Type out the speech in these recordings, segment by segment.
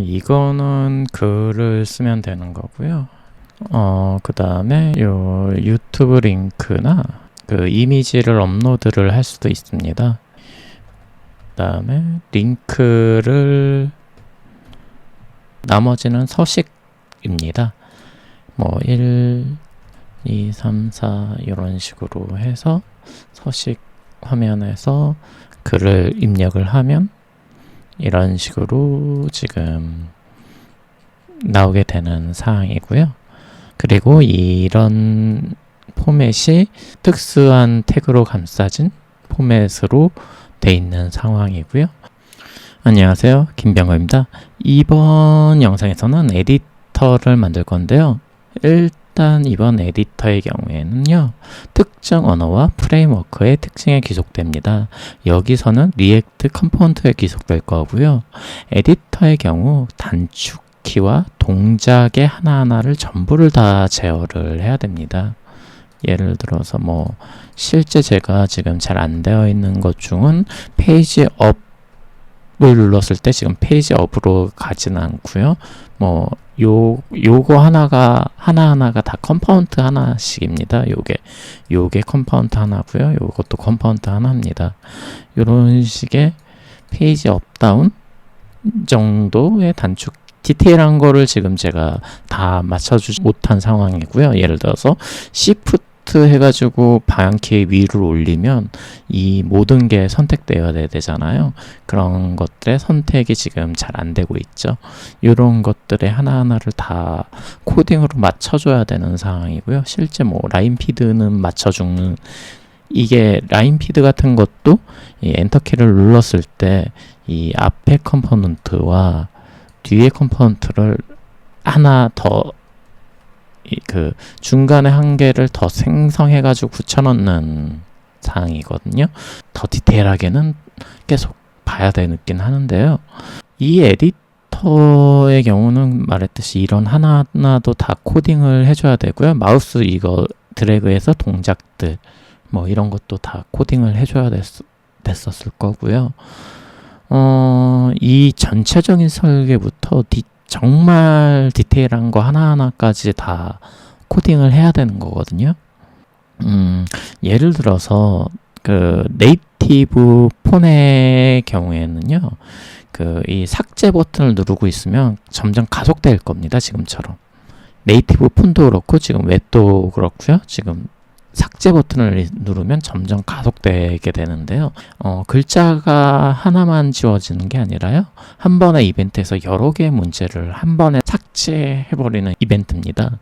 이거는 글을 쓰면 되는 거고요. 그 다음에 요 유튜브 링크나 그 이미지를 업로드를 할 수도 있습니다. 그 다음에 링크를 나머지는 서식입니다. 뭐 1, 2, 3, 4 이런 식으로 해서 서식 화면에서 글을 입력을 하면 이런 식으로 지금 나오게 되는 사항이고요. 그리고 이런 포맷이 특수한 태그로 감싸진 포맷으로 돼 있는 상황이고요. 안녕하세요, 김병호입니다. 이번 영상에서는 에디터를 만들 건데요. 일단 이번 에디터의 경우에는요, 특정 언어와 프레임워크의 특징에 귀속됩니다. 여기서는 리액트 컴포넌트에 귀속될 거고요. 에디터의 경우 단축키와 동작의 하나하나를 전부를 다 제어를 해야 됩니다. 예를 들어서 뭐 실제 제가 지금 잘 안 되어 있는 것 중은 페이지 업을 눌렀을 때 지금 페이지 업으로 가지는 않고요. 뭐 요거 하나하나가 다 컴포넌트 하나씩입니다. 요게 컴포넌트 하나고요. 요것도 컴포넌트 하나입니다. 요런 식의 페이지 업 다운 정도의 단축 디테일한 거를 지금 제가 다 맞춰주지 못한 상황이고요. 예를 들어서 Shift 해가지고 방향키 위로 올리면 이 모든 게 선택되어야 되잖아요. 그런 것들의 선택이 지금 잘 안 되고 있죠. 이런 것들의 하나하나를 다 코딩으로 맞춰줘야 되는 상황이고요. 실제 뭐 라인 피드는 맞춰주는, 이게 라인 피드 같은 것도 이 엔터키를 눌렀을 때 이 앞에 컴포넌트와 뒤에 컴포넌트를 하나 더 그 중간에 한 개를 더 생성해가지고 붙여넣는 사항이거든요. 더 디테일하게는 계속 봐야 되긴 하는데요. 이 에디터의 경우는 말했듯이 이런 하나하나도 다 코딩을 해줘야 되고요. 마우스 이거 드래그해서 동작들 뭐 이런 것도 다 코딩을 해줘야 됐었을 거고요. 이 전체적인 설계부터 정말 디테일한 거 하나하나까지 다 코딩을 해야 되는 거거든요. 예를 들어서 그 네이티브 폰의 경우에는요, 이 삭제 버튼을 누르고 있으면 점점 가속될 겁니다. 지금처럼 네이티브 폰도 그렇고 지금 웹도 그렇고요. 지금 삭제 버튼을 누르면 점점 가속되게 되는데요. 글자가 하나만 지워지는 게 아니라요. 한 번의 이벤트에서 여러 개의 문제를 한 번에 삭제해버리는 이벤트입니다.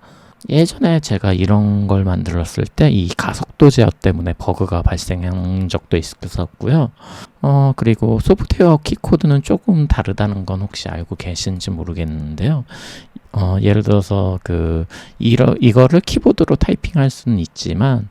예전에 제가 이런 걸 만들었을 때 이 가속도 제어 때문에 버그가 발생한 적도 있었고요. 그리고 소프트웨어 키코드는 조금 다르다는 건 혹시 알고 계신지 모르겠는데요. 예를 들어서 이거를 키보드로 타이핑할 수는 있지만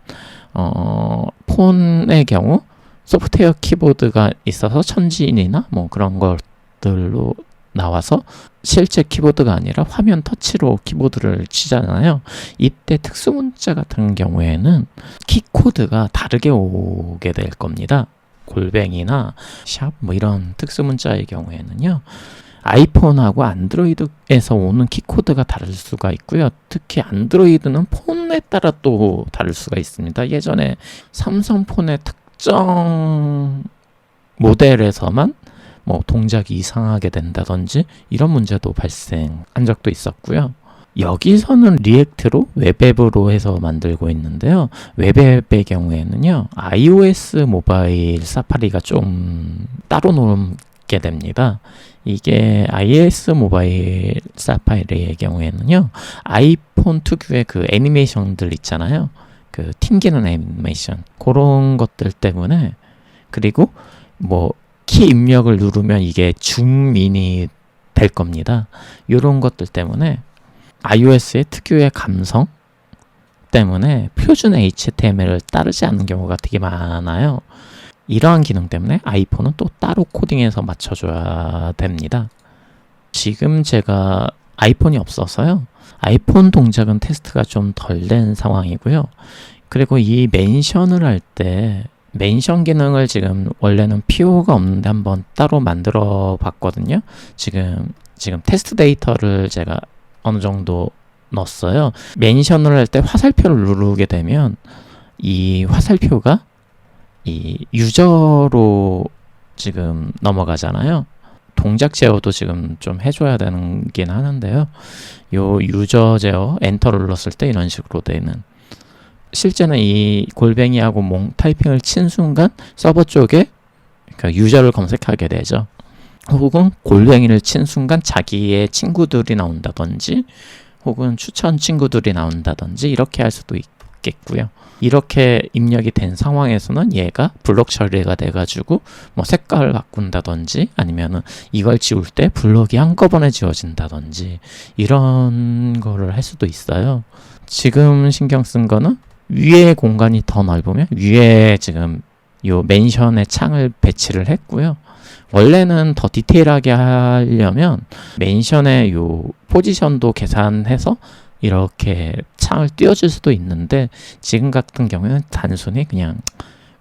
폰의 경우 소프트웨어 키보드가 있어서 천진이나 뭐 그런 것들로 나와서 실제 키보드가 아니라 화면 터치로 키보드를 치잖아요. 이때 특수문자 같은 경우에는 키코드가 다르게 오게 될 겁니다. 골뱅이나 샵 뭐 이런 특수문자의 경우에는요. 아이폰하고 안드로이드에서 오는 키코드가 다를 수가 있고요. 특히 안드로이드는 폰에 따라 또 다를 수가 있습니다. 예전에 삼성폰의 특정 모델에서만 뭐 동작이 이상하게 된다든지 이런 문제도 발생한 적도 있었고요. 여기서는 리액트로 웹앱으로 해서 만들고 있는데요. 웹앱의 경우에는요, iOS 모바일 사파리가 좀 따로 놓게 됩니다. 이게 iOS 모바일 사파리의 경우에는요, 아이폰 특유의 그 애니메이션들 있잖아요. 그 튕기는 애니메이션. 그런 것들 때문에, 그리고 뭐 키 입력을 누르면 이게 줌인이 될 겁니다. 이런 것들 때문에 iOS의 특유의 감성 때문에 표준 HTML을 따르지 않는 경우가 되게 많아요. 이러한 기능 때문에 아이폰은 또 따로 코딩해서 맞춰줘야 됩니다. 지금 제가 아이폰이 없어서요. 아이폰 동작은 테스트가 좀 덜 된 상황이고요. 그리고 이 멘션을 할 때 멘션 기능을 지금 원래는 PO가 없는데 한번 따로 만들어 봤거든요. 지금 테스트 데이터를 제가 어느 정도 넣었어요. 멘션을 할 때 화살표를 누르게 되면 이 화살표가 이 유저로 지금 넘어가잖아요. 동작 제어도 지금 좀 해줘야 되긴 하는데요. 요 유저 제어 엔터를 눌렀을 때 이런 식으로 되는, 실제는 이 골뱅이하고 몽 타이핑을 친 순간 서버 쪽에 그러니까 유저를 검색하게 되죠. 혹은 골뱅이를 친 순간 자기의 친구들이 나온다든지 혹은 추천 친구들이 나온다든지 이렇게 할 수도 있겠고요. 이렇게 입력이 된 상황에서는 얘가 블록 처리가 돼가지고 뭐 색깔을 바꾼다든지 아니면은 이걸 지울 때 블록이 한꺼번에 지워진다든지 이런 거를 할 수도 있어요. 지금 신경 쓴 거는 위에 공간이 더 넓으면 위에 지금 요 멘션의 창을 배치를 했고요. 원래는 더 디테일하게 하려면 멘션의 요 포지션도 계산해서 이렇게 창을 띄워줄 수도 있는데 지금 같은 경우에는 단순히 그냥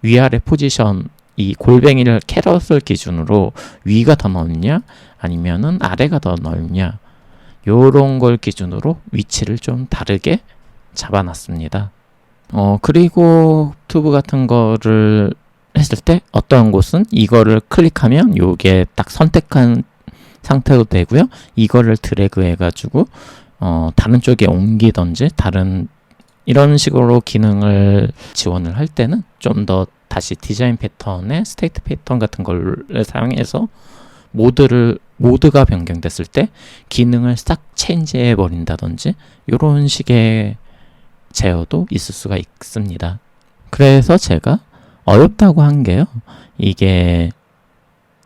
위아래 포지션, 이 골뱅이를 캐럿을 기준으로 위가 더 넓냐 아니면은 아래가 더 넓냐 요런 걸 기준으로 위치를 좀 다르게 잡아놨습니다. 그리고 유튜브 같은 거를 했을 때 어떤 곳은 이거를 클릭하면 요게 딱 선택한 상태로 되고요. 이거를 드래그 해가지고 다른 쪽에 옮기던지 다른 이런 식으로 기능을 지원을 할 때는 좀 더 다시 디자인 패턴의 스테이트 패턴 같은 걸 사용해서 모드가 변경됐을 때 기능을 싹 체인지해 버린다든지 이런 식의 제어도 있을 수가 있습니다. 그래서 제가 어렵다고 한 게요. 이게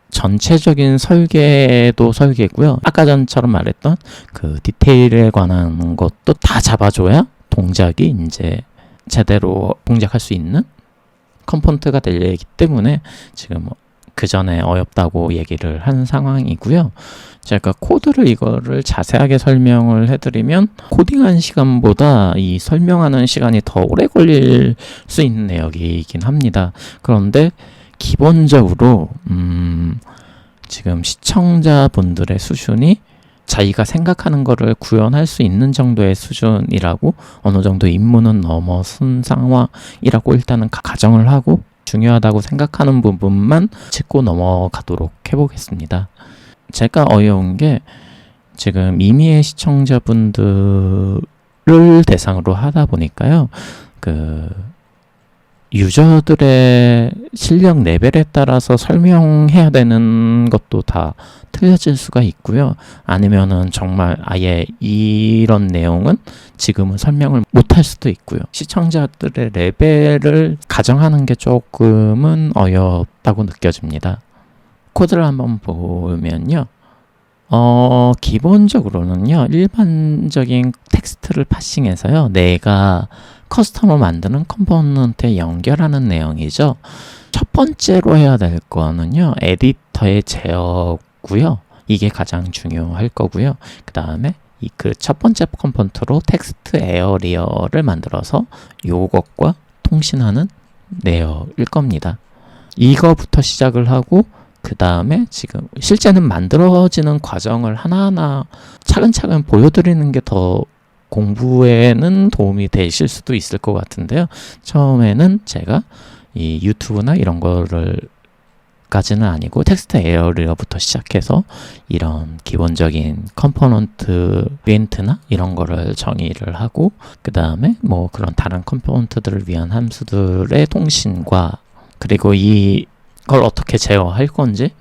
전체적인 설계도 설계고요. 아까 전처럼 말했던 그 디테일에 관한 것도 다 잡아줘야 동작이 이제 제대로 동작할 수 있는 컴포넌트가 되기 때문에 지금 그 전에 어렵다고 얘기를 한 상황이고요. 제가 코드를 이거를 자세하게 설명을 해드리면 코딩하는 시간보다 이 설명하는 시간이 더 오래 걸릴 수 있는 내용이긴 합니다. 그런데 기본적으로 지금 시청자분들의 수준이 자기가 생각하는 거를 구현할 수 있는 정도의 수준이라고 어느 정도 입문은 넘어선 상황이라고 일단은 가정을 하고 중요하다고 생각하는 부분만 짚고 넘어가도록 해보겠습니다. 제가 어려운 게 지금 이미의 시청자분들을 대상으로 하다 보니까요. 그 유저들의 실력 레벨에 따라서 설명해야 되는 것도 다 틀려질 수가 있고요. 아니면은 정말 아예 이런 내용은 지금은 설명을 못할 수도 있고요. 시청자들의 레벨을 가정하는 게 조금은 어렵다고 느껴집니다. 코드를 한번 보면요. 기본적으로는요. 일반적인 텍스트를 파싱해서요. 내가 커스텀을 만드는 컴포넌트에 연결하는 내용이죠. 첫 번째로 해야 될 거는요. 에디터의 제어고요. 이게 가장 중요할 거고요. 그 다음에 그 첫 번째 컴포넌트로 텍스트 에어리어를 만들어서 요것과 통신하는 레이어일 겁니다. 이거부터 시작을 하고 그 다음에 지금 실제는 만들어지는 과정을 하나하나 차근차근 보여드리는 게 더 공부에는 도움이 되실 수도 있을 것 같은데요. 처음에는 제가 이 유튜브나 이런 거를 까지는 아니고 텍스트 에어리어부터 시작해서 이런 기본적인 컴포넌트 이벤트나 이런 거를 정의를 하고 그 다음에 뭐 그런 다른 컴포넌트들을 위한 함수들의 통신과 그리고 이걸 어떻게 제어할 건지를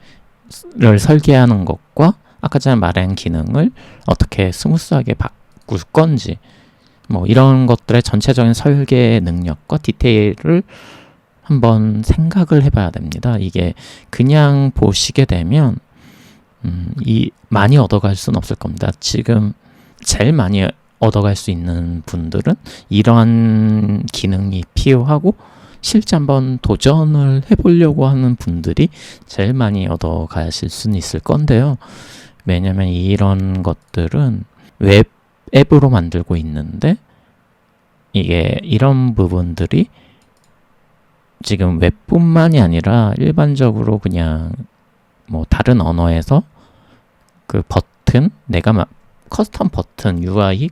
설계하는 것과 아까 전에 말한 기능을 어떻게 스무스하게 바꿀 건지 뭐 이런 것들의 전체적인 설계 능력과 디테일을 한번 생각을 해봐야 됩니다. 이게 그냥 보시게 되면 많이 얻어갈 수는 없을 겁니다. 지금 제일 많이 얻어갈 수 있는 분들은 이러한 기능이 필요하고 실제 한번 도전을 해보려고 하는 분들이 제일 많이 얻어가실 수는 있을 건데요. 왜냐면 이런 것들은 웹 앱으로 만들고 있는데 이게 이런 부분들이 지금 웹뿐만이 아니라 일반적으로 그냥 뭐 다른 언어에서 그 버튼, 내가 커스텀 버튼 UI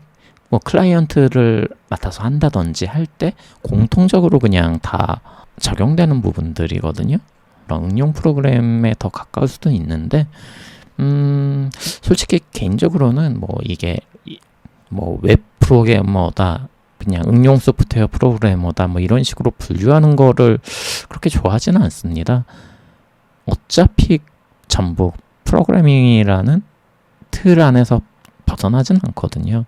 뭐 클라이언트를 맡아서 한다든지 할 때 공통적으로 그냥 다 적용되는 부분들이거든요. 그런 응용 프로그램에 더 가까울 수도 있는데 솔직히 개인적으로는 뭐 이게 뭐 웹 프로그래머다, 그냥 응용 소프트웨어 프로그래머다 뭐 이런 식으로 분류하는 거를 그렇게 좋아하지는 않습니다. 어차피 전부 프로그래밍이라는 틀 안에서 벗어나진 않거든요.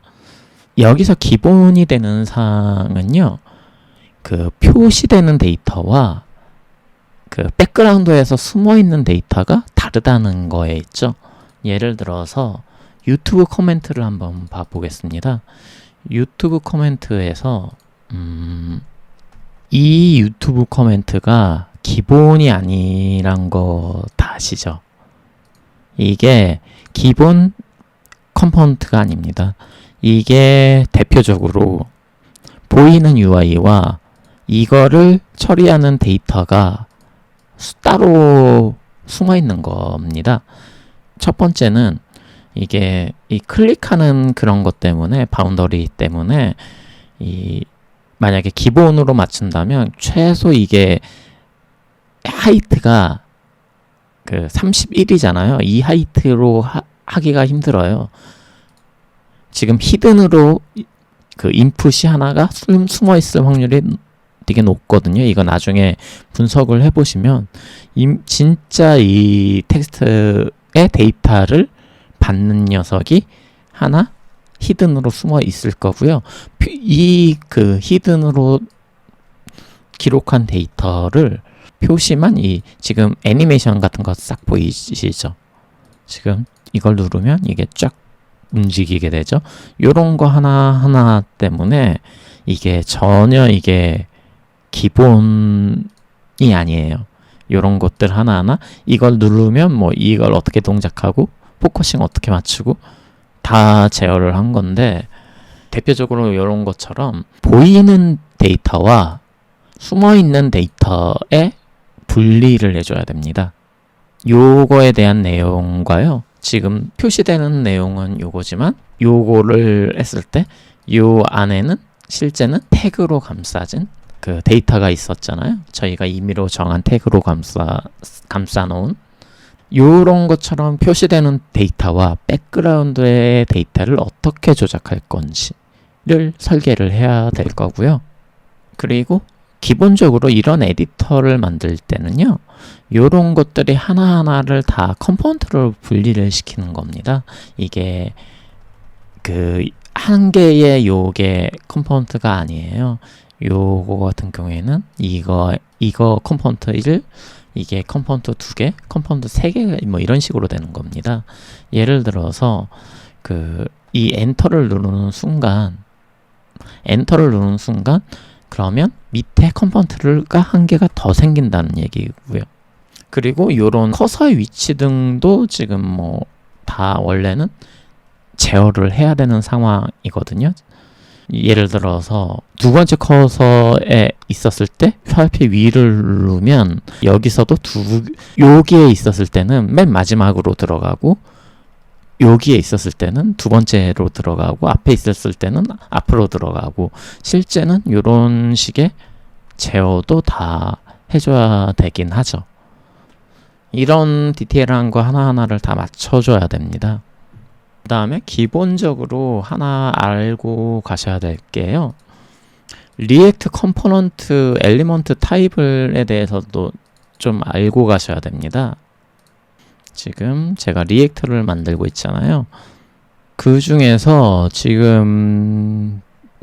여기서 기본이 되는 사항은요, 그 표시되는 데이터와 그 백그라운드에서 숨어있는 데이터가 다르다는 거에 있죠. 예를 들어서 유튜브 코멘트를 한번 봐보겠습니다. 유튜브 코멘트에서 이 유튜브 코멘트가 기본이 아니란 거 다 아시죠? 이게 기본 컴포넌트가 아닙니다. 이게 대표적으로 보이는 UI와 이거를 처리하는 데이터가 따로 숨어 있는 겁니다. 첫 번째는 이게 이 클릭하는 그런 것 때문에, 바운더리 때문에 만약에 기본으로 맞춘다면 최소 이게 하이트가 그 31이잖아요. 이 하이트로 하기가 힘들어요. 지금 히든으로 그 인풋이 하나가 숨어 있을 확률이 되게 높거든요. 이거 나중에 분석을 해보시면 진짜 이 텍스트의 데이터를 받는 녀석이 하나 히든으로 숨어 있을 거고요. 이 그 히든으로 기록한 데이터를 표시만 지금 애니메이션 같은 거 싹 보이시죠? 지금 이걸 누르면 이게 쫙 움직이게 되죠. 요런 거 하나하나 때문에 이게 전혀 이게 기본이 아니에요. 요런 것들 하나하나 이걸 누르면 뭐 이걸 어떻게 동작하고 포커싱 어떻게 맞추고 다 제어를 한 건데, 대표적으로 요런 것처럼 보이는 데이터와 숨어있는 데이터에 분리를 해줘야 됩니다. 요거에 대한 내용과요, 지금 표시되는 내용은 요거지만 요거를 했을 때 요 안에는 실제는 태그로 감싸진 그 데이터가 있었잖아요. 저희가 임의로 정한 태그로 감싸 놓은 요런 것처럼 표시되는 데이터와 백그라운드의 데이터를 어떻게 조작할 건지를 설계를 해야 될 거고요. 그리고 기본적으로 이런 에디터를 만들 때는요, 요런 것들이 하나하나를 다 컴포넌트로 분리를 시키는 겁니다. 이게 그 한 개의 요게 컴포넌트가 아니에요. 요거 같은 경우에는 이거 컴포넌트를 이게 컴포넌트 2개, 컴포넌트 3개 뭐 이런 식으로 되는 겁니다. 예를 들어서 이 엔터를 누르는 순간 그러면 밑에 컴포넌트가 한 개가 더 생긴다는 얘기고요. 그리고 요런 커서의 위치 등도 지금 뭐 다 원래는 제어를 해야 되는 상황이거든요. 예를 들어서 두 번째 커서에 있었을 때 화살표 위를 누르면 여기서도 여기에 있었을 때는 맨 마지막으로 들어가고, 여기에 있었을 때는 두 번째로 들어가고, 앞에 있었을 때는 앞으로 들어가고, 실제는 이런 식의 제어도 다 해줘야 되긴 하죠. 이런 디테일한 거 하나하나를 다 맞춰줘야 됩니다. 그 다음에 기본적으로 하나 알고 가셔야 될 게요, 리액트 컴포넌트 엘리먼트 타입에 대해서도 좀 알고 가셔야 됩니다. 지금 제가 리액트를 만들고 있잖아요. 그 중에서 지금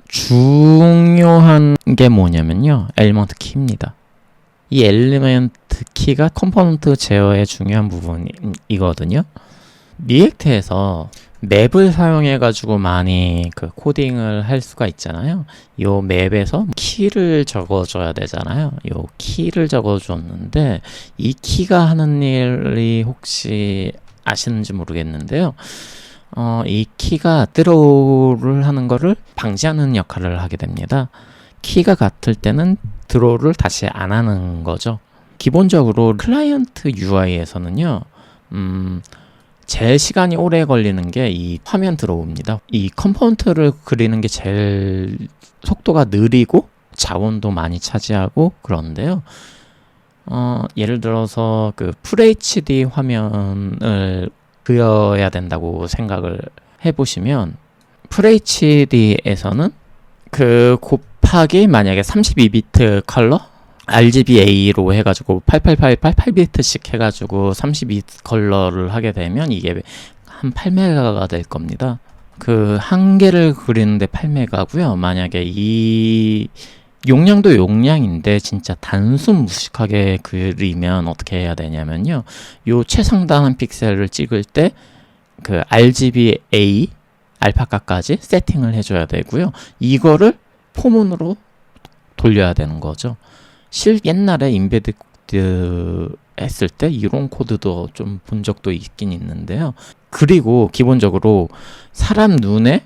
중요한 게 뭐냐면요, 엘리먼트 키입니다. 이 엘리먼트 키가 컴포넌트 제어의 중요한 부분이거든요. 리액트에서 맵을 사용해 가지고 많이 그 코딩을 할 수가 있잖아요. 요 맵에서 키를 적어줘야 되잖아요. 요 키를 적어줬는데 이 키가 하는 일이 혹시 아시는지 모르겠는데요. 이 키가 드로우를 하는 거를 방지하는 역할을 하게 됩니다. 키가 같을 때는 드로우를 다시 안 하는 거죠. 기본적으로 클라이언트 UI에서는요, 제일 시간이 오래 걸리는 게 이 화면 드로우입니다. 이 컴포넌트를 그리는 게 제일 속도가 느리고 자원도 많이 차지하고 그런데요. 예를 들어서 그 FHD 화면을 그려야 된다고 생각을 해보시면 FHD에서는 그 곱하기 만약에 32비트 컬러 RGBA로 해가지고 8888비트씩 해가지고 32비트 컬러를 하게 되면 이게 한 8메가가 될 겁니다. 그 한 개를 그리는데 8메가고요. 만약에 이 용량도 용량인데 진짜 단순 무식하게 그리면 어떻게 해야 되냐면요. 요 최상단한 픽셀을 찍을 때 그 RGBA 알파카까지 세팅을 해줘야 되고요. 이거를 포문으로 돌려야 되는 거죠. 옛날에 인베디드 했을 때 이런 코드도 좀 본 적도 있긴 있는데요. 그리고 기본적으로 사람 눈에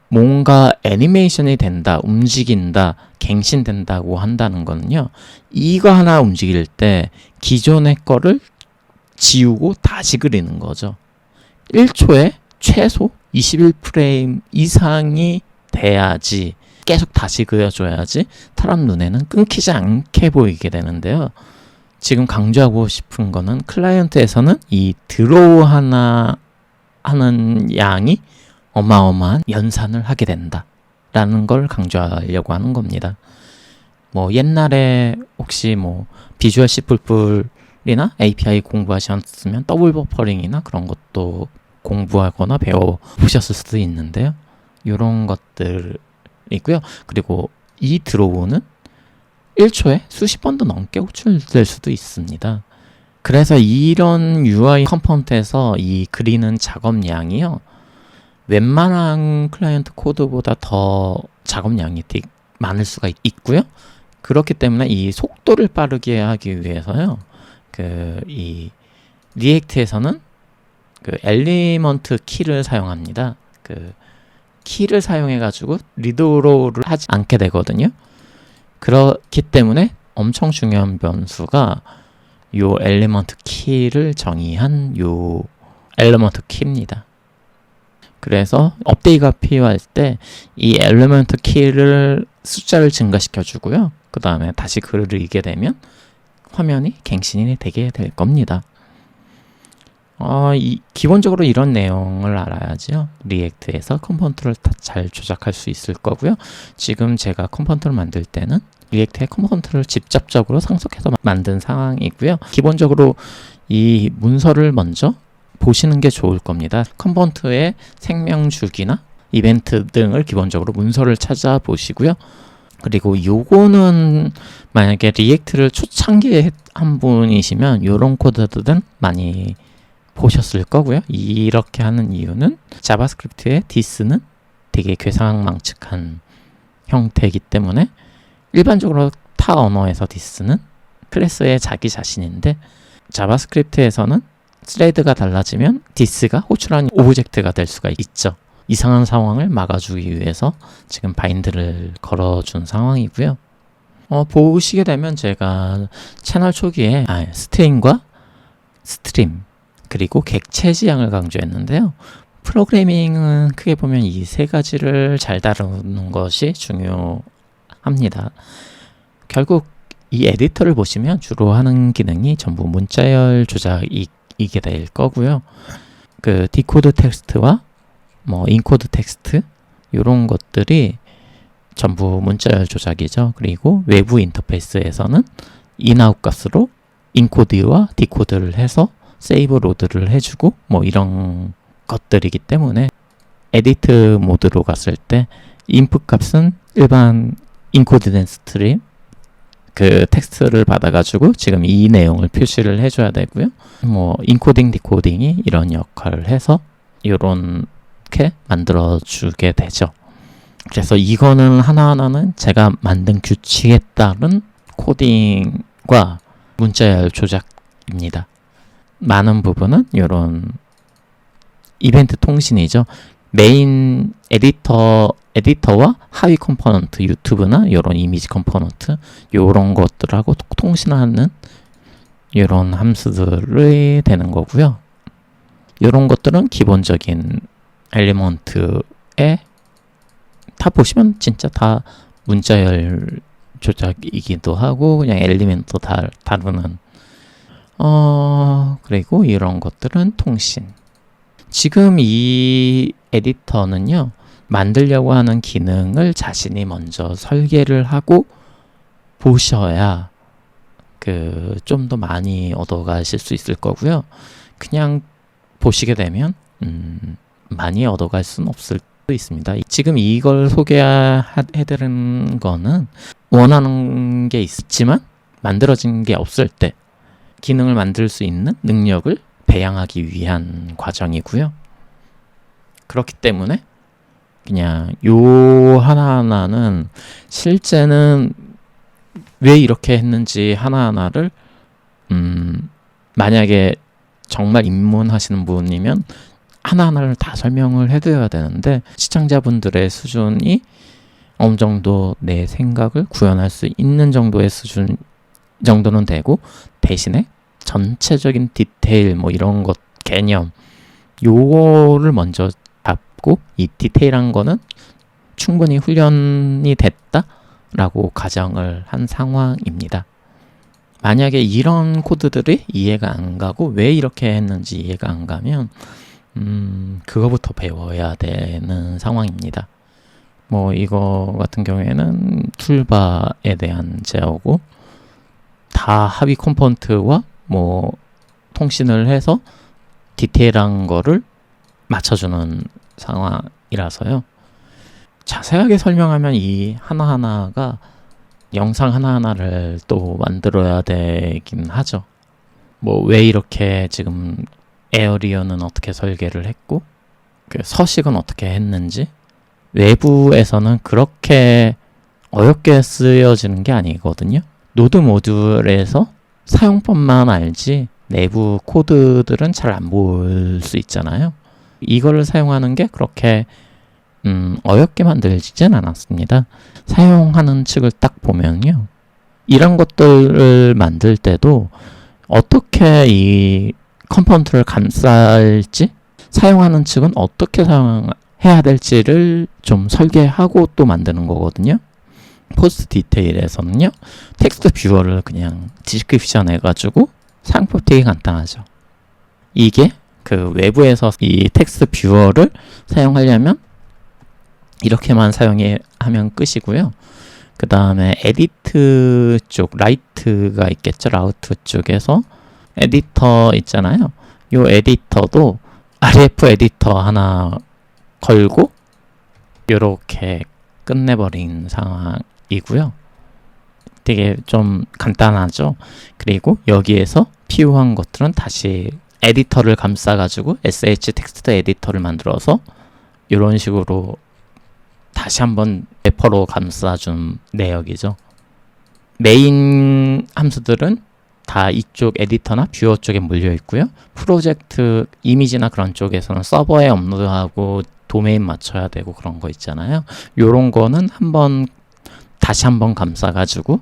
뭔가 애니메이션이 된다, 움직인다, 갱신된다고 한다는 거는요. 이거 하나 움직일 때 기존의 거를 지우고 다시 그리는 거죠. 1초에 최소 21프레임 이상이 돼야지 계속 다시 그려줘야지 사람 눈에는 끊기지 않게 보이게 되는데요. 지금 강조하고 싶은 거는 클라이언트에서는 이 드로우 하나 하는 양이 어마어마한 연산을 하게 된다 라는 걸 강조하려고 하는 겁니다. 뭐 옛날에 혹시 뭐 비주얼 C++이나 API 공부하셨으면 더블 버퍼링이나 그런 것도 공부하거나 배워보셨을 수도 있는데요. 이런 것들이고요. 그리고 이 드로우는 1초에 수십 번도 넘게 호출될 수도 있습니다. 그래서 이런 UI 컴포넌트에서 이 그리는 작업량이요. 웬만한 클라이언트 코드보다 더 작업량이 많을 수가 있고요. 그렇기 때문에 이 속도를 빠르게 하기 위해서요. 이 리액트에서는 그 엘리먼트 키를 사용합니다. 그 키를 사용해가지고 리드로우를 하지 않게 되거든요. 그렇기 때문에 엄청 중요한 변수가 요 엘리먼트 키를 정의한 요 엘리먼트 키입니다. 그래서 업데이트가 필요할 때 이 엘리먼트 키를 숫자를 증가시켜 주고요. 그 다음에 다시 글을 읽게 되면 화면이 갱신이 되게 될 겁니다. 기본적으로 이런 내용을 알아야죠. 리액트에서 컴포넌트를 잘 조작할 수 있을 거고요. 지금 제가 컴포넌트를 만들 때는 리액트의 컴포넌트를 직접적으로 상속해서 만든 상황이고요. 기본적으로 이 문서를 먼저 보시는 게 좋을 겁니다. 컴포넌트의 생명 주기나 이벤트 등을 기본적으로 문서를 찾아보시고요. 그리고 요거는 만약에 리액트를 초창기에 한 분이시면 요런 코드들은 많이 보셨을 거고요. 이렇게 하는 이유는 자바스크립트의 디스는 되게 괴상망측한 형태이기 때문에 일반적으로 타 언어에서 디스는 클래스의 자기 자신인데 자바스크립트에서는 스레드가 달라지면 디스가 호출한 오브젝트가 될 수가 있죠. 이상한 상황을 막아주기 위해서 지금 바인드를 걸어준 상황이고요. 보시게 되면 제가 채널 초기에 스트링과 스트림 그리고 객체 지향을 강조했는데요. 프로그래밍은 크게 보면 이 세 가지를 잘 다루는 것이 중요합니다. 결국 이 에디터를 보시면 주로 하는 기능이 전부 문자열 조작이게 될 거고요. 그 디코드 텍스트와 뭐 인코드 텍스트 이런 것들이 전부 문자열 조작이죠. 그리고 외부 인터페이스에서는 인아웃 값으로 인코드와 디코드를 해서 세이브 로드를 해주고 뭐 이런 것들이기 때문에 에디트 모드로 갔을 때 인풋 값은 일반 인코드된 스트림 그 텍스트를 받아가지고 지금 이 내용을 표시를 해줘야 되고요. 뭐 인코딩 디코딩이 이런 역할을 해서 이렇게 만들어주게 되죠. 그래서 이거는 하나하나는 제가 만든 규칙에 따른 코딩과 문자열 조작입니다. 많은 부분은 이런 이벤트 통신이죠. 메인 에디터에 에디터와 하위 컴포넌트, 유튜브나 이런 이미지 컴포넌트 이런 것들하고 통신하는 이런 함수들이 되는 거고요. 이런 것들은 기본적인 엘리먼트에 다 보시면 진짜 다 문자열 조작이기도 하고 그냥 엘리멘트 다루는 그리고 이런 것들은 통신. 지금 이 에디터는요, 만들려고 하는 기능을 자신이 먼저 설계를 하고 보셔야 좀 더 많이 얻어가실 수 있을 거고요. 그냥 보시게 되면 많이 얻어갈 수는 없을 수 있습니다. 지금 이걸 소개해드린 거는 원하는 게 있지만 만들어진 게 없을 때 기능을 만들 수 있는 능력을 배양하기 위한 과정이고요. 그렇기 때문에 그냥 요 하나하나는 실제는 왜 이렇게 했는지 하나하나를 만약에 정말 입문하시는 분이면 하나하나를 다 설명을 해드려야 되는데 시청자분들의 수준이 어느 정도 내 생각을 구현할 수 있는 정도의 수준 정도는 되고 대신에 전체적인 디테일 뭐 이런 것 개념 요거를 먼저 잡고 이 디테일한 거는 충분히 훈련이 됐다라고 가정을 한 상황입니다. 만약에 이런 코드들이 이해가 안 가고 왜 이렇게 했는지 이해가 안 가면 그거부터 배워야 되는 상황입니다. 뭐 이거 같은 경우에는 툴바에 대한 제어고 다 하위 컴포넌트와 뭐 통신을 해서 디테일한 거를 맞춰주는 상황이라서요. 자세하게 설명하면 이 하나하나가 영상 하나하나를 또 만들어야 되긴 하죠. 뭐 왜 이렇게 지금 에어리어는 어떻게 설계를 했고 서식은 어떻게 했는지 외부에서는 그렇게 어렵게 쓰여지는 게 아니거든요. 노드 모듈에서 사용법만 알지 내부 코드들은 잘 안 볼 수 있잖아요. 이거를 사용하는 게 그렇게 어렵게 만들지진 않았습니다. 사용하는 측을 딱 보면요. 이런 것들을 만들 때도 어떻게 이 컴포넌트를 감쌀지 사용하는 측은 어떻게 사용해야 될지를 좀 설계하고 또 만드는 거거든요. 포스트 디테일에서는요. 텍스트 뷰어를 그냥 디스크립션 해가지고 사용법 되게 간단하죠. 이게 외부에서 이 텍스트 뷰어를 사용하려면 이렇게만 사용하면 끝이고요. 그 다음에 에디트 쪽, 라이트가 있겠죠. 라우트 쪽에서 에디터 있잖아요. 요 에디터도 RF 에디터 하나 걸고 요렇게 끝내버린 상황이고요. 되게 좀 간단하죠. 그리고 여기에서 필요한 것들은 다시 에디터를 감싸가지고 SH 텍스트 에디터를 만들어서 이런 식으로 다시 한번 래퍼로 감싸준 내역이죠. 메인 함수들은 다 이쪽 에디터나 뷰어 쪽에 몰려 있고요. 프로젝트 이미지나 그런 쪽에서는 서버에 업로드하고 도메인 맞춰야 되고 그런 거 있잖아요. 요런 거는 다시 한번 감싸가지고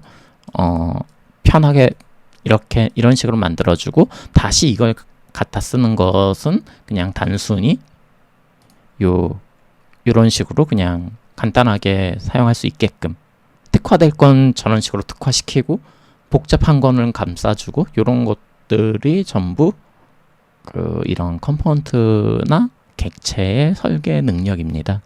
편하게 이런 식으로 만들어주고 다시 이걸 갖다 쓰는 것은 그냥 단순히 요런 식으로 그냥 간단하게 사용할 수 있게끔 특화될 건 저런 식으로 특화시키고 복잡한 거는 감싸주고 요런 것들이 전부 이런 컴포넌트나 객체의 설계 능력입니다.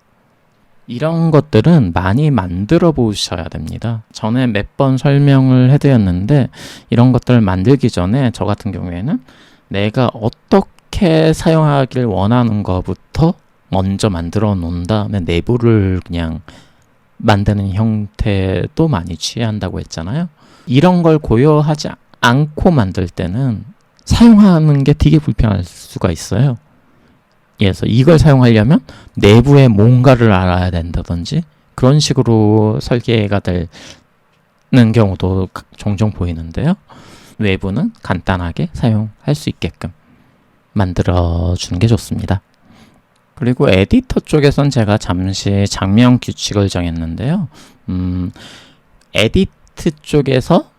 이런 것들은 많이 만들어 보셔야 됩니다. 전에 몇 번 설명을 해드렸는데 이런 것들을 만들기 전에 저 같은 경우에는 내가 어떻게 사용하길 원하는 것부터 먼저 만들어 놓은 다음에 내부를 그냥 만드는 형태도 많이 취한다고 했잖아요. 이런 걸 고려하지 않고 만들 때는 사용하는 게 되게 불편할 수가 있어요. 그래서 이걸 사용하려면 내부에 뭔가를 알아야 된다든지 그런 식으로 설계가 되는 경우도 종종 보이는데요. 외부는 간단하게 사용할 수 있게끔 만들어주는 게 좋습니다. 그리고 에디터 쪽에선 제가 잠시 장명 규칙을 정했는데요. 에디트 쪽에서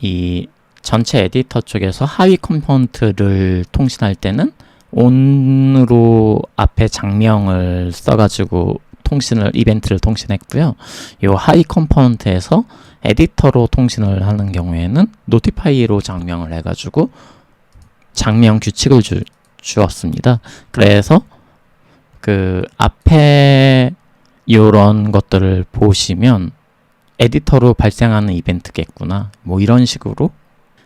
이 전체 에디터 쪽에서 하위 컴포넌트를 통신할 때는 on으로 앞에 장명을 써가지고 이벤트를 통신했고요. 이 하위 컴포넌트에서 에디터로 통신을 하는 경우에는 notify로 장명을 해가지고 장명 규칙을 주었습니다. 그래서 그 앞에 이런 것들을 보시면 에디터로 발생하는 이벤트겠구나, 뭐 이런 식으로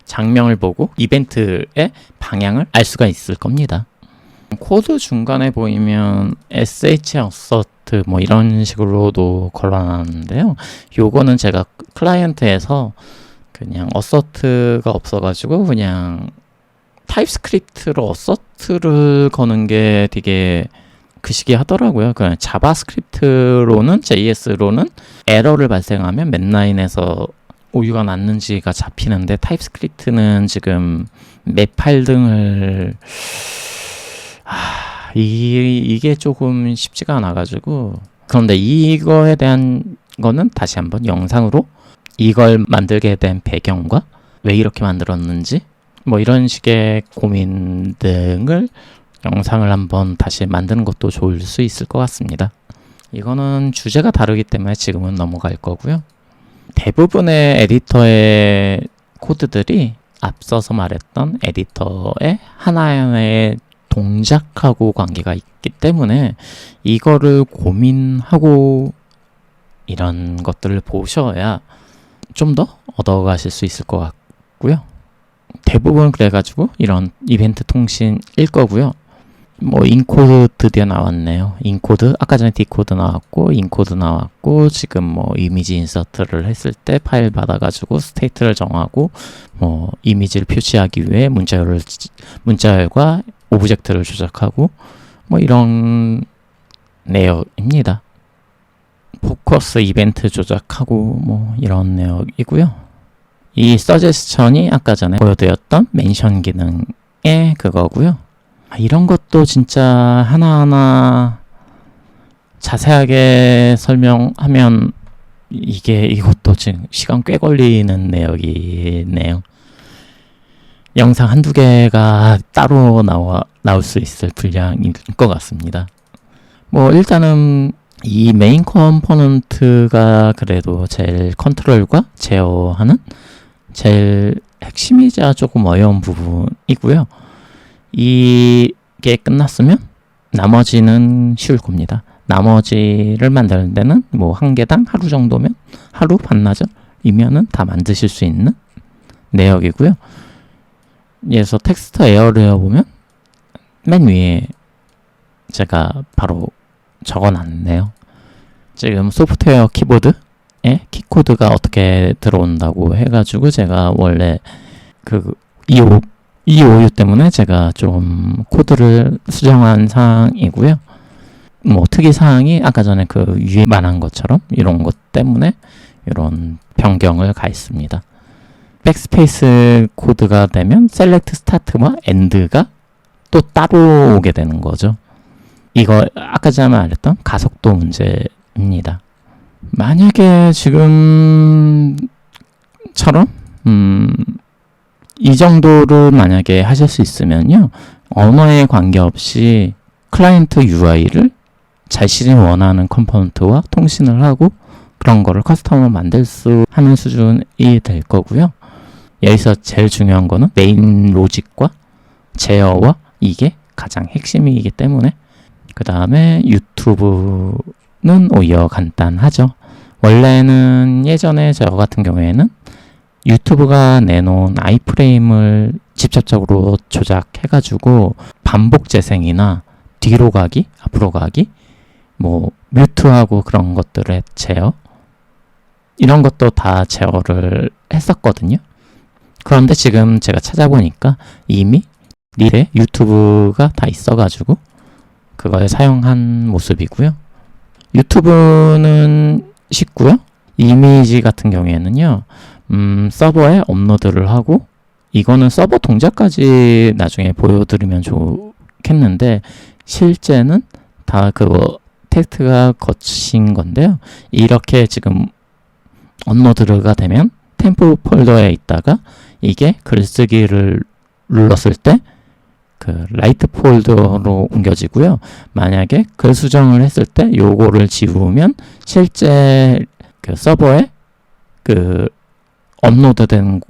장명을 보고 이벤트의 방향을 알 수가 있을 겁니다. 코드 중간에 보이면 sh assert 뭐 이런 식으로도 걸어놨는데요. 요거는 제가 클라이언트에서 그냥 assert가 없어가지고 그냥 타입스크립트로 assert를 거는 게 되게 그 시기 하더라고요. 그냥 자바스크립트로는 JS로는 에러를 발생하면 맨라인에서 오류가 났는지가 잡히는데 타입스크립트는 지금 맵 파일 등을 이게 조금 쉽지가 않아가지고, 그런데 이거에 대한 거는 다시 한번 영상으로 이걸 만들게 된 배경과 왜 이렇게 만들었는지 뭐 이런 식의 고민 등을 영상을 한번 다시 만드는 것도 좋을 수 있을 것 같습니다. 이거는 주제가 다르기 때문에 지금은 넘어갈 거고요. 대부분의 에디터의 코드들이 앞서서 말했던 에디터의 하나의 동작하고 관계가 있기 때문에 이거를 고민하고 이런 것들을 보셔야 좀 더 얻어가실 수 있을 것 같고요. 대부분 그래가지고 이런 이벤트 통신일 거고요. 뭐 인코드 드디어 나왔네요. 인코드, 아까 전에 디코드 나왔고 인코드 나왔고, 지금 뭐 이미지 인서트를 했을 때 파일 받아가지고 스테이트를 정하고 뭐 이미지를 표시하기 위해 문자열과 오브젝트를 조작하고 뭐 이런 내역입니다. 포커스 이벤트 조작하고 뭐 이런 내역이고요. 이 서제스천이 아까 전에 보여드렸던 멘션 기능의 그거고요. 이런 것도 진짜 하나하나 자세하게 설명하면 이것도 지금 시간 꽤 걸리는 내역이네요. 영상 한두 개가 따로 나올 수 있을 분량인 것 같습니다. 뭐 일단은 이 메인 컴포넌트가 그래도 제일 컨트롤과 제어하는 제일 핵심이자 조금 어려운 부분이고요. 이게 끝났으면 나머지는 쉬울 겁니다. 나머지를 만드는 데는 뭐 한 개당 하루 정도면, 하루 반나절이면은 다 만드실 수 있는 내역이고요. 그래서 텍스트 에어를 보면 맨 위에 제가 바로 적어놨네요. 지금 소프트웨어 키보드에 키코드가 어떻게 들어온다고 해가지고 제가 원래 그 이 오류 때문에 제가 좀 코드를 수정한 사항이고요. 뭐 특이 사항이 아까 전에 그 위에 말한 것처럼 이런 것 때문에 이런 변경을 가했습니다. 백스페이스 코드가 되면 셀렉트 스타트와 엔드가 또 따로 오게 되는 거죠. 이거 아까 전에 말했던 가속도 문제입니다. 만약에 지금처럼 이 정도를 만약에 하실 수 있으면요, 언어에 관계없이 클라이언트 UI를 자신이 원하는 컴포넌트와 통신을 하고 그런 거를 커스텀으로 만들 수 하는 수준이 될 거고요. 여기서 제일 중요한 거는 메인 로직과 제어와 이게 가장 핵심이기 때문에, 그 다음에 유튜브는 오히려 간단하죠. 원래는 예전에 저 같은 경우에는 유튜브가 내놓은 아이프레임을 직접적으로 조작해가지고 반복 재생이나 뒤로 가기, 앞으로 가기, 뭐 뮤트하고 그런 것들의 제어, 이런 것도 다 제어를 했었거든요. 그런데 지금 제가 찾아보니까 이미 릴에 유튜브가 다 있어가지고 그걸 사용한 모습이고요. 유튜브는 쉽고요. 이미지 같은 경우에는요, 서버에 업로드를 하고, 이거는 서버 동작까지 나중에 보여드리면 좋겠는데 실제는 다 그거 테스트가 거친 건데요. 이렇게 지금 업로드가 되면 템포 폴더에 있다가 이게 글쓰기를 눌렀을 때 그 라이트 폴더로 옮겨지고요. 만약에 글 수정을 했을 때 요거를 지우면 실제 그 서버에 그 업로드된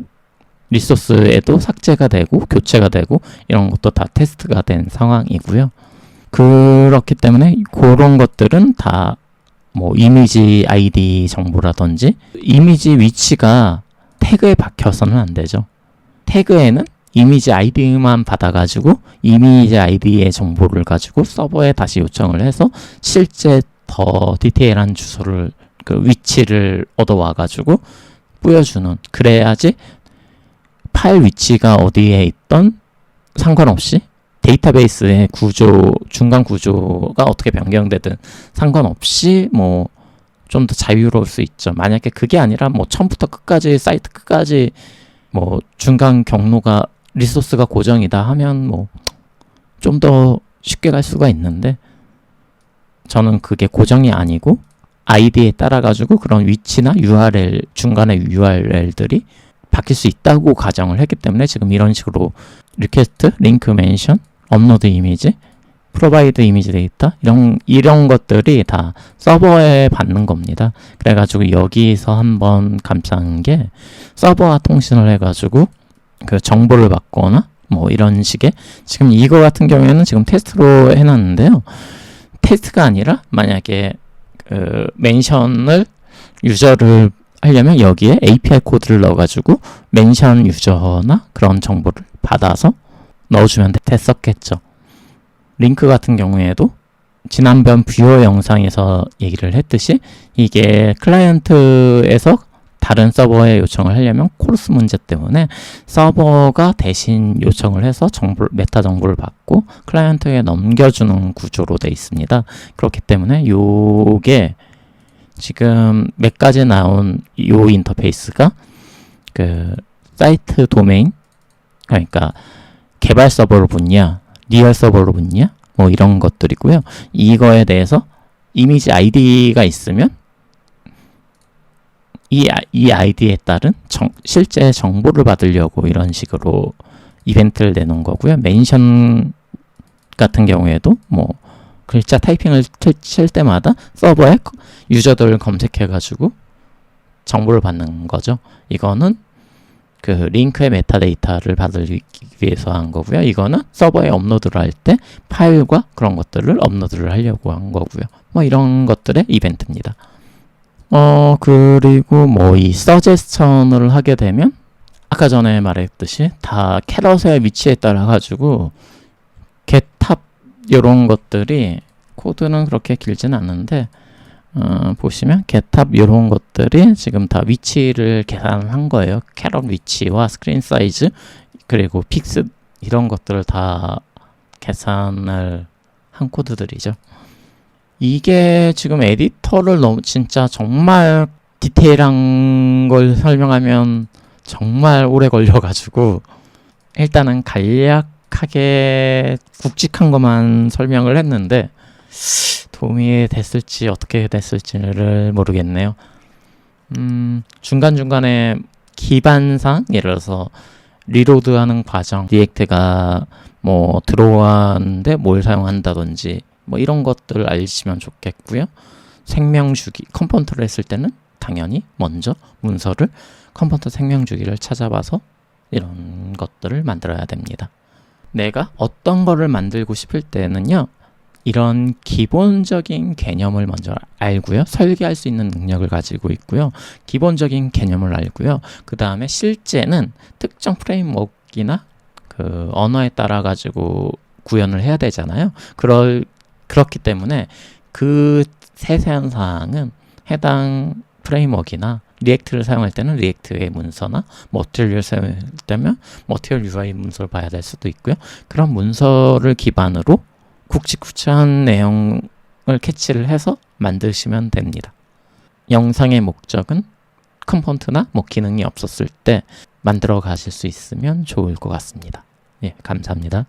리소스에도 삭제가 되고 교체가 되고 이런 것도 다 테스트가 된 상황이고요. 그렇기 때문에 그런 것들은 다 뭐 이미지 아이디 정보라든지 이미지 위치가 태그에 박혀서는 안 되죠. 태그에는 이미지 아이디만 받아가지고 이미지 아이디의 정보를 가지고 서버에 다시 요청을 해서 실제 더 디테일한 주소를 그 위치를 얻어와가지고 뿌려주는, 그래야지 파일 위치가 어디에 있던 상관없이 데이터베이스의 구조, 중간 구조가 어떻게 변경되든 상관없이 뭐 좀 더 자유로울 수 있죠. 만약에 그게 아니라 뭐 처음부터 끝까지 사이트 끝까지 뭐 중간 경로가 리소스가 고정이다 하면 뭐 좀 더 쉽게 갈 수가 있는데, 저는 그게 고정이 아니고 아이디에 따라 가지고 그런 위치나 URL, 중간에 URL들이 바뀔 수 있다고 가정을 했기 때문에 지금 이런 식으로 리퀘스트, 링크 멘션, 업로드 이미지, 프로바이드 이미지 데이터 이런 것들이 다 서버에 받는 겁니다. 그래가지고 여기서 한번 감싼 게 서버와 통신을 해가지고 그 정보를 받거나 뭐 이런 식의, 지금 이거 같은 경우에는 지금 테스트로 해놨는데요. 테스트가 아니라 만약에 그 멘션을 유저를 하려면 여기에 API 코드를 넣어가지고 멘션 유저나 그런 정보를 받아서 넣어주면 됐었겠죠. 링크 같은 경우에도 지난번 뷰어 영상에서 얘기를 했듯이 이게 클라이언트에서 다른 서버에 요청을 하려면 코러스 문제 때문에 서버가 대신 요청을 해서 메타 정보를 받고 클라이언트에 넘겨주는 구조로 되어 있습니다. 그렇기 때문에 요게 지금 몇 가지 나온 요 인터페이스가 그 사이트 도메인, 그러니까 개발 서버로 붙냐, 리얼 서버로 붙냐, 뭐 이런 것들이고요. 이거에 대해서 이미지 아이디가 있으면 이 아이디에 따른 실제 정보를 받으려고 이런 식으로 이벤트를 내놓은 거고요. 멘션 같은 경우에도 뭐 글자 타이핑을 칠 때마다 서버에 유저들을 검색해가지고 정보를 받는 거죠. 이거는 그 링크의 메타데이터를 받기 위해서 한 거고요. 이거는 서버에 업로드를 할 때 파일과 그런 것들을 업로드를 하려고 한 거고요. 뭐 이런 것들의 이벤트입니다. 그리고 뭐 이 서제스천을 하게 되면 아까 전에 말했듯이 다 캐럿의 위치에 따라 가지고 getTab 이런 것들이 코드는 그렇게 길진 않는데 보시면 getTab 이런 것들이 지금 다 위치를 계산한 거예요. 캐럿 위치와 스크린 사이즈 그리고 픽스 이런 것들을 다 계산을 한 코드들이죠. 이게 지금 에디터를 너무 진짜 정말 디테일한 걸 설명하면 정말 오래 걸려가지고 일단은 간략하게 굵직한 것만 설명을 했는데 도움이 됐을지 어떻게 됐을지를 모르겠네요. 중간중간에 기반상 예를 들어서 리로드하는 과정, 리액트가 뭐 들어왔는데 뭘 사용한다든지 뭐 이런 것들을 알시면 좋겠고요. 생명주기, 컴포넌트를 했을 때는 당연히 먼저 문서를 컴포넌트 생명주기를 찾아봐서 이런 것들을 만들어야 됩니다. 내가 어떤 거를 만들고 싶을 때는요. 이런 기본적인 개념을 먼저 알고요. 설계할 수 있는 능력을 가지고 있고요. 기본적인 개념을 알고요. 그 다음에 실제는 특정 프레임워크나 그 언어에 따라 가지고 구현을 해야 되잖아요. 그렇기 때문에 그 세세한 사항은 해당 프레임워크나 리액트를 사용할 때는 리액트의 문서나 머티리얼을 사용할 때면 머티리얼 UI 문서를 봐야 될 수도 있고요. 그런 문서를 기반으로 굵직굵직한 내용을 캐치를 해서 만드시면 됩니다. 영상의 목적은 컴포넌트나 뭐 기능이 없었을 때 만들어 가실 수 있으면 좋을 것 같습니다. 예, 감사합니다.